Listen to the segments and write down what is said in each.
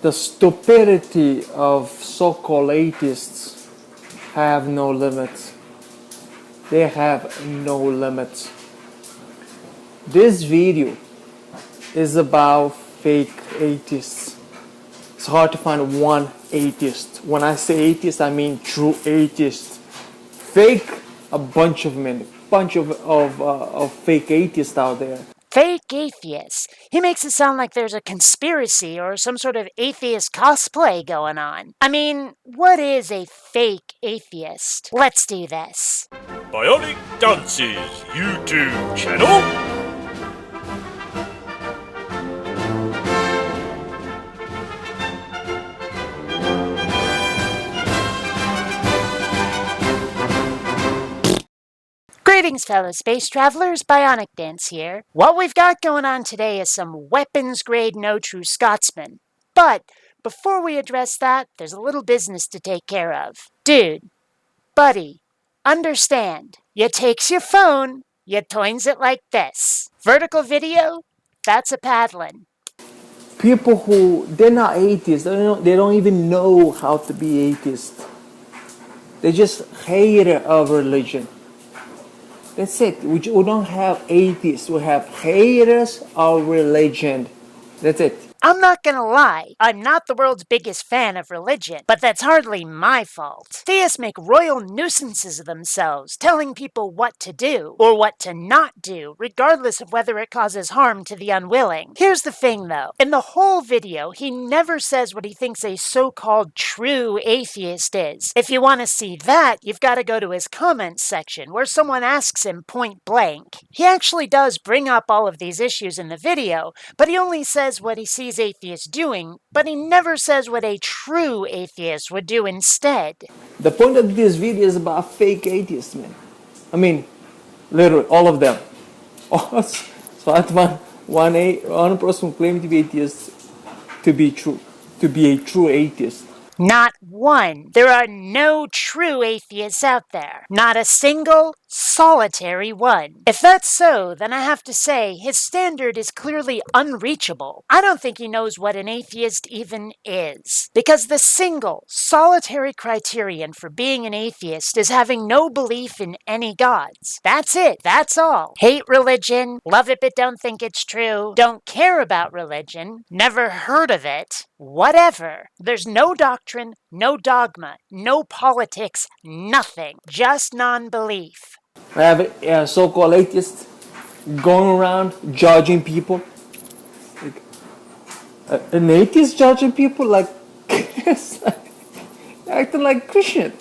The stupidity of so-called atheists have no limits. They have no limits. This video is about fake atheists. It's hard to find one atheist. When I say atheist, I mean true atheist. Fake, a bunch of men, bunch of fake atheists out there. Fake atheists. He makes it sound like there's a conspiracy or some sort of atheist cosplay going on. I mean, what is a fake atheist? Let's do this. BionicDance's YouTube channel. Greetings, fellow space travelers. BionicDance here. What we've got going on today is some weapons-grade no True Scotsman. But before we address that, there's a little business to take care of. Dude, buddy, understand. You takes your phone, you turns it like this. Vertical video, that's a paddling. People who, they're not atheists, they don't even know how to be atheists. They're just haters of religion. That's it. We don't have atheists. We have haters of religion. That's it. I'm not gonna lie, I'm not the world's biggest fan of religion, but that's hardly my fault. Theists make royal nuisances of themselves, telling people what to do, or what to not do, regardless of whether it causes harm to the unwilling. Here's the thing though, in the whole video, he never says what he thinks a so-called true atheist is. If you want to see that, you've got to go to his comments section, where someone asks him point blank. He actually does bring up all of these issues in the video, but he only says what he sees atheists doing, but he never says what a true atheist would do instead. The point of this video is about fake atheists, man. I mean, literally, all of them. So at one person claiming to be atheist to be a true atheist. Not one. There are no true atheists out there. Not a single, solitary one. If that's so, then I have to say his standard is clearly unreachable. I don't think he knows what an atheist even is. Because the single, solitary criterion for being an atheist is having no belief in any gods. That's it. That's all. Hate religion, love it but don't think it's true, don't care about religion, never heard of it, whatever. There's no doctrine, no dogma, no politics, nothing. Just non-belief. I have a so-called atheist going around judging people. Like, an atheist judging people? Like, acting like Christian.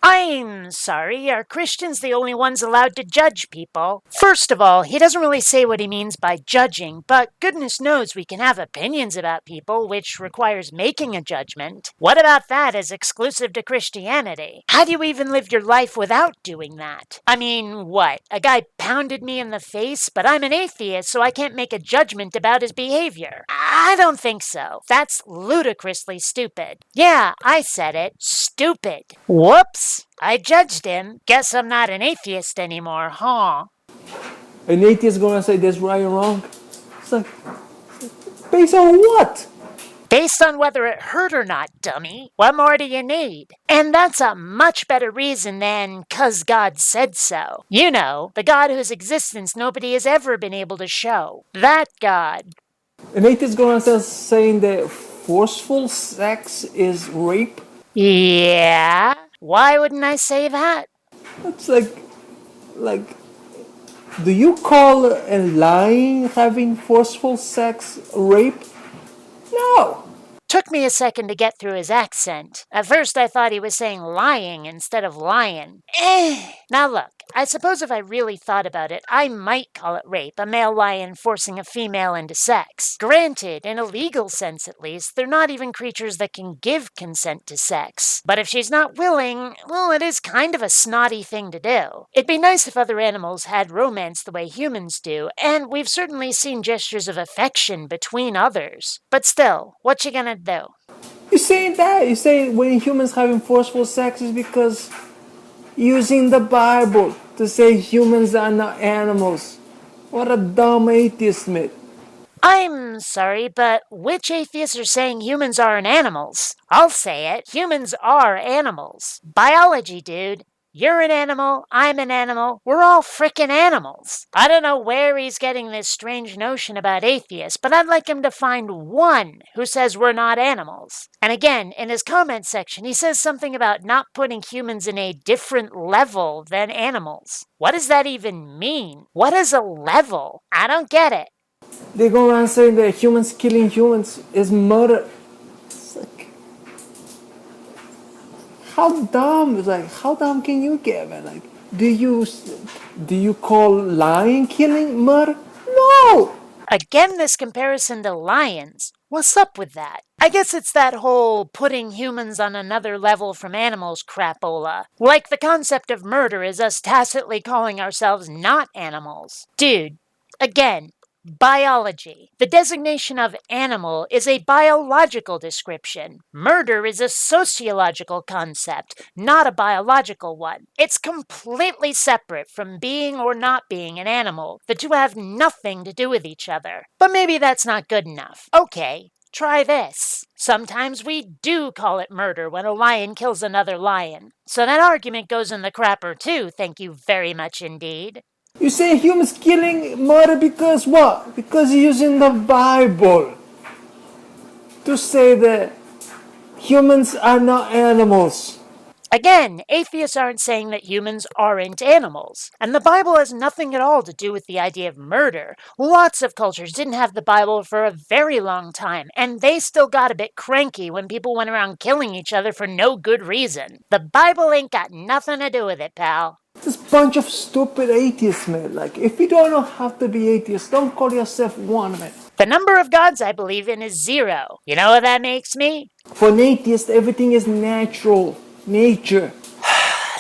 I'm sorry, are Christians the only ones allowed to judge people? First of all, he doesn't really say what he means by judging, but goodness knows we can have opinions about people, which requires making a judgment. What about that as exclusive to Christianity? How do you even live your life without doing that? I mean, what? A guy pounded me in the face, but I'm an atheist, so I can't make a judgment about his behavior. I don't think so. That's ludicrously stupid. Yeah, I said it. Stupid. Whoops. I judged him. Guess I'm not an atheist anymore, huh? An atheist gonna say that's right or wrong? It's like, based on what? Based on whether it hurt or not, dummy. What more do you need? And that's a much better reason than 'cause God said so. You know, the God whose existence nobody has ever been able to show. That God. An atheist gonna say saying that forceful sex is rape? Yeah? Why wouldn't I say that? It's like, do you call a lying having forceful sex rape? No. Took me a second to get through his accent. At first I thought he was saying lying instead of lion. Now look, I suppose if I really thought about it, I might call it rape, a male lion forcing a female into sex. Granted, in a legal sense at least, they're not even creatures that can give consent to sex. But if she's not willing, well, it is kind of a snotty thing to do. It'd be nice if other animals had romance the way humans do, and we've certainly seen gestures of affection between others. But still, what you gonna do? You're saying that? You're saying when humans having forceful sex is because using the Bible to say humans are not animals. What a dumb atheist myth. I'm sorry, but which atheists are saying humans aren't animals? I'll say it. Humans are animals. Biology, dude. You're an animal, I'm an animal, we're all frickin' animals. I don't know where he's getting this strange notion about atheists, but I'd like him to find one who says we're not animals. And again, in his comment section, he says something about not putting humans in a different level than animals. What does that even mean? What is a level? I don't get it. They go around saying that humans killing humans is murder. It's like, how dumb? It's like, how dumb can you get, man? Like, do you call lion killing murder? No. Again, this comparison to lions. What's up with that? I guess it's that whole putting humans on another level from animals crapola. Like the concept of murder is us tacitly calling ourselves not animals. Dude, again, biology. The designation of animal is a biological description. Murder is a sociological concept, not a biological one. It's completely separate from being or not being an animal. The two have nothing to do with each other. But maybe that's not good enough. Okay, try this. Sometimes we do call it murder when a lion kills another lion. So that argument goes in the crapper too, thank you very much indeed. You say humans killing murder because what? Because you're using the Bible to say that humans are not animals. Again, atheists aren't saying that humans aren't animals. And the Bible has nothing at all to do with the idea of murder. Lots of cultures didn't have the Bible for a very long time, and they still got a bit cranky when people went around killing each other for no good reason. The Bible ain't got nothing to do with it, pal. This bunch of stupid atheists, man. Like, if you don't have to be atheist, don't call yourself one, man. The number of gods I believe in is 0. You know what that makes me? For an atheist, everything is natural. Nature.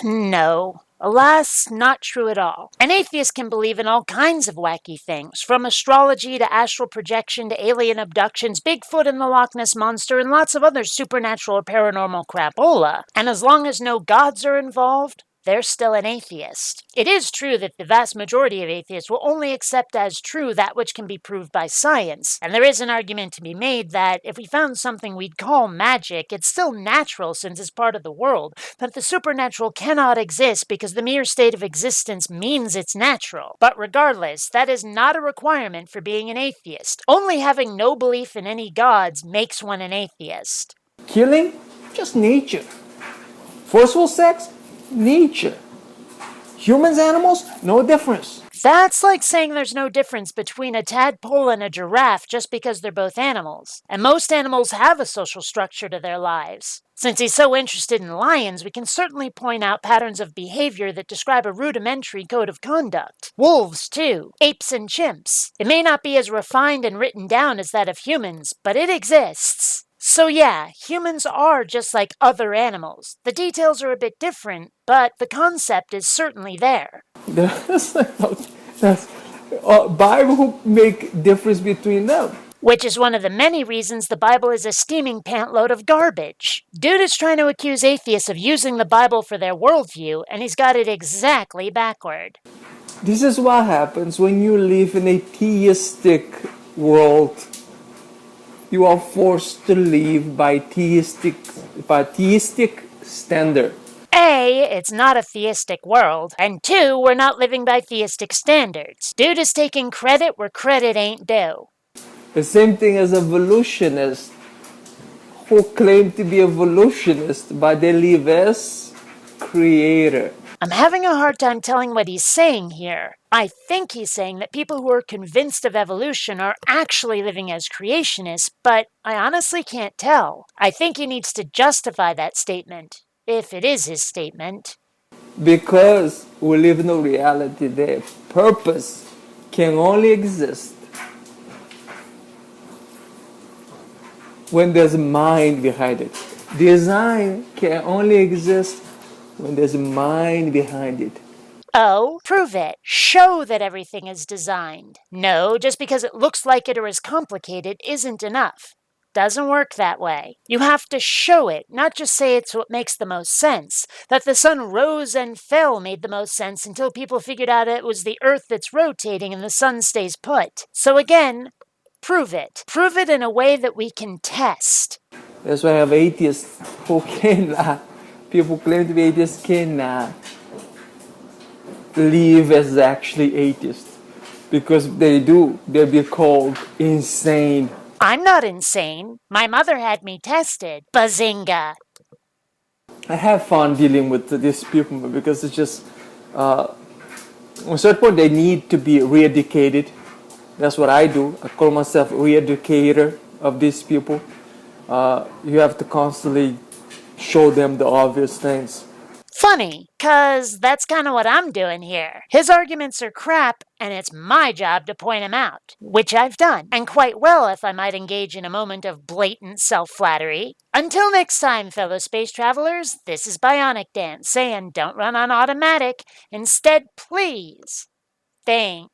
No. Alas, not true at all. An atheist can believe in all kinds of wacky things, from astrology to astral projection to alien abductions, Bigfoot and the Loch Ness Monster, and lots of other supernatural or paranormal crapola. And as long as no gods are involved, they're still an atheist. It is true that the vast majority of atheists will only accept as true that which can be proved by science, and there is an argument to be made that if we found something we'd call magic, it's still natural since it's part of the world, but the supernatural cannot exist because the mere state of existence means it's natural. But regardless, that is not a requirement for being an atheist. Only having no belief in any gods makes one an atheist. Killing? Just nature. Forceful sex? Nature. Humans, animals? No difference. That's like saying there's no difference between a tadpole and a giraffe just because they're both animals. And most animals have a social structure to their lives. Since he's so interested in lions, we can certainly point out patterns of behavior that describe a rudimentary code of conduct. Wolves, too. Apes and chimps. It may not be as refined and written down as that of humans, but it exists. So yeah, humans are just like other animals. The details are a bit different, but the concept is certainly there. Bible make difference between them. Which is one of the many reasons the Bible is a steaming pantload of garbage. Dude is trying to accuse atheists of using the Bible for their worldview, and he's got it exactly backward. This is what happens when you live in a theistic world. You are forced to live by theistic standard. A, it's not a theistic world, and 2, we're not living by theistic standards. Dude is taking credit where credit ain't due. The same thing as evolutionists who claim to be evolutionists, but they live as creator. I'm having a hard time telling what he's saying here. I think he's saying that people who are convinced of evolution are actually living as creationists, but I honestly can't tell. I think he needs to justify that statement, if it is his statement. Because we live in a reality that purpose can only exist when there's a mind behind it. Design can only exist when there's a mind behind it. Oh, prove it. Show that everything is designed. No, just because it looks like it or is complicated isn't enough. Doesn't work that way. You have to show it, not just say it's what makes the most sense. That the sun rose and fell made the most sense until people figured out it was the earth that's rotating and the sun stays put. So again, Prove it. Prove it in a way that we can test. That's why I have atheists who cannot, people who claim to be atheists cannot live as actually atheists. Because if they do, they'll be called insane. I'm not insane. My mother had me tested. Bazinga. I have fun dealing with these people because it's just, at a certain point they need to be re-educated. That's what I do. I call myself a re-educator of these people. You have to constantly show them the obvious things. Funny, 'cause that's kind of what I'm doing here. His arguments are crap, and it's my job to point them out, which I've done, and quite well if I might engage in a moment of blatant self-flattery. Until next time, fellow space travelers, this is BionicDance saying don't run on automatic. Instead, please think.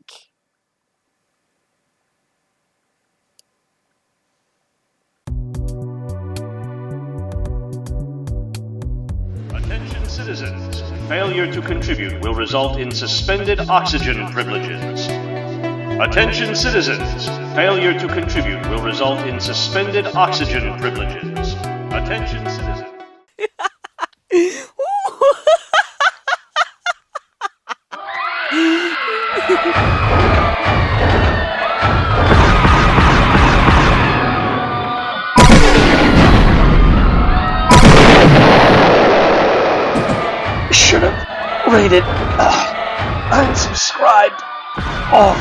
Attention citizens. Failure to contribute will result in suspended oxygen privileges. Attention citizens. Failure to contribute will result in suspended oxygen privileges. Attention citizens. Should have rated, unsubscribed. Oh.